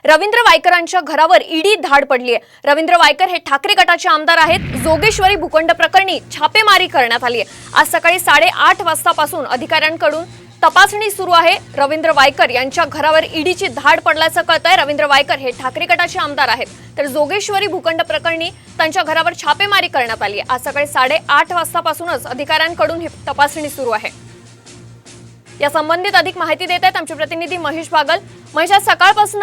रवींद्र वायकरांच्या घरावर ईडी धाड पडली आहे। रवींद्र वायकर हे ठाकरे गटाचे आमदार आहेत। जोगेश्वरी भूखंड प्रकरणी छापेमारी करण्यात आली आहे। आज सकाळी 8:30 वाजतापासून अधिकाऱ्यांकडून तपासणी सुरू आहे। रवींद्र वायकर यांच्या घरावर ईडीची धाड पडल्याचं कळतंय। रवींद्र वायकर हे ठाकरे गटाचे आमदार आहेत, तर जोगेश्वरी भूखंड प्रकरणी त्यांच्या घरावर छापेमारी करण्यात आली आहे। आज सकाळी 8:30 वाजतापासूनच अधिकाऱ्यांकडून ही तपासणी सुरू आहे। या संबंधित अधिक माहिती देत आहेत आमचे प्रतिनिधी महेश बागल। महेश, आज सकाळपासून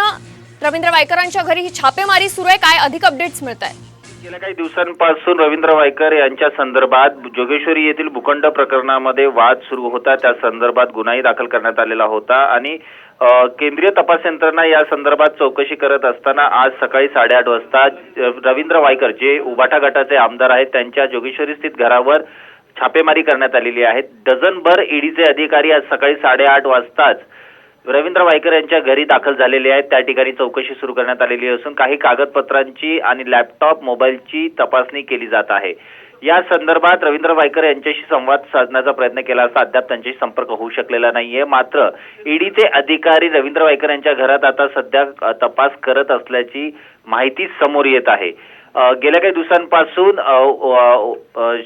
रवींद्र वायकरांच्या घरी ही छापेमारी सुरू आहे, काय अधिक अपडेट्स मिळत आहेत? गेल्या काही दिवसांपासून रवींद्र वायकर यांच्या संदर्भात जोगेश्वरी येथील भूखंड प्रकरणामध्ये वाद सुरू होता। त्या संदर्भात गुन्हाही दाखल करण्यात आलेला होता आणि केंद्रीय तपास यंत्रणा या संदर्भात चौकशी करत असताना आज सकाळी 8:30 वाजता रवींद्र वायकर जे उबाटा गटाचे आमदार आहेत त्यांच्या जोगेश्वरी स्थित घरावर छापेमारी करण्यात आलेली आहे। डझनभर ईडीचे अधिकारी आज सकाळी 8:30 वाजताच रवींद्र वायकर यांच्या घरी दाखल झालेले आहेत। त्या ठिकाणी चौकशी सुरू करण्यात आलेली असून काही कागदपत्रांची आणि लॅपटॉप मोबाईलची तपासणी केली जात आहे। या संदर्भात रवींद्र वायकर यांच्याशी संवाद साधण्याचा प्रयत्न केला असता अद्याप त्यांच्याशी संपर्क होऊ शकलेला नाहीये। मात्र ईडीचे अधिकारी रवींद्र वायकर यांच्या घरात आता सध्या तपास करत असल्याची माहिती समोर येत आहे। गेल्या काही दिवसांपासून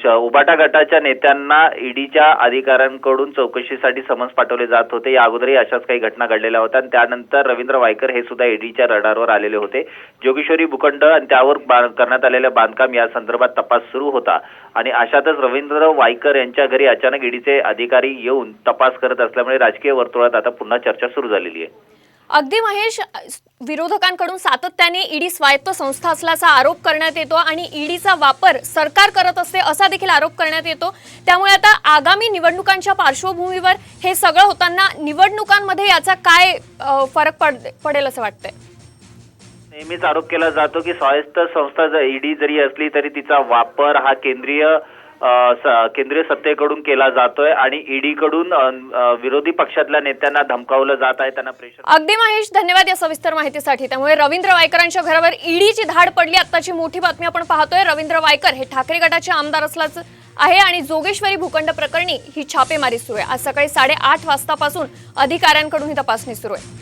उबाटा गटाच्या नेत्यांना ईडीच्या अधिकाऱ्यांकडून चौकशीसाठी समन्स पाठवले जात होते। या अगोदरही अशाच काही घटना घडलेल्या होत्या आणि त्यानंतर रवींद्र वायकर हे सुद्धा ईडीच्या रडारवर आलेले होते। जोगेश्वरी भूखंड आणि त्यावर करण्यात आलेले बांधकाम या संदर्भात तपास सुरू होता आणि अशातच रवींद्र वायकर यांच्या घरी अचानक ईडीचे अधिकारी येऊन तपास करत असल्यामुळे राजकीय वर्तुळात आता पुन्हा चर्चा सुरू झालेली आहे। अगदी महेश, विरोधकांकडून सातत्याने ईडी स्वायत्त संस्था असल्याचा आरोप करण्यात येतो आणि ईडीचा वापर सरकार करत असते असा देखील आरोप करण्यात येतो। त्यामुळे आता आगामी निवडणुकांच्या पार्श्वभूमीवर हे सगळं होताना निवडणुकांमध्ये याचा काय फरक पडेल असं वाटतंय? नेहमीच आरोप केला जातो की स्वायत्त संस्था ईडी जरी असली तरी तिचा वापर हा केंद्रीय सत्तेकडून केला जातोय आणि ईडी कडून विरोधी पक्षातल्या नेत्यांना धमकावलं जात आहे, त्यांना प्रेशर। अगदी महेश, धन्यवाद या सविस्तर माहितीसाठी। त्यामुळे रवींद्र वायकरांच्या घरावर ईडीची धाड पडली, आताची मोठी बातमी आपण पाहतोय। रवींद्र वायकर हे ठाकरे गटाचे आमदार असल्याचं आहे आणि जोगेश्वरी भूखंड प्रकरणी ही छापेमारी सुरू आहे। आज सकाळी 8:30 वाजतापासून अधिकाऱ्यांकडून ही तपासणी सुरू आहे।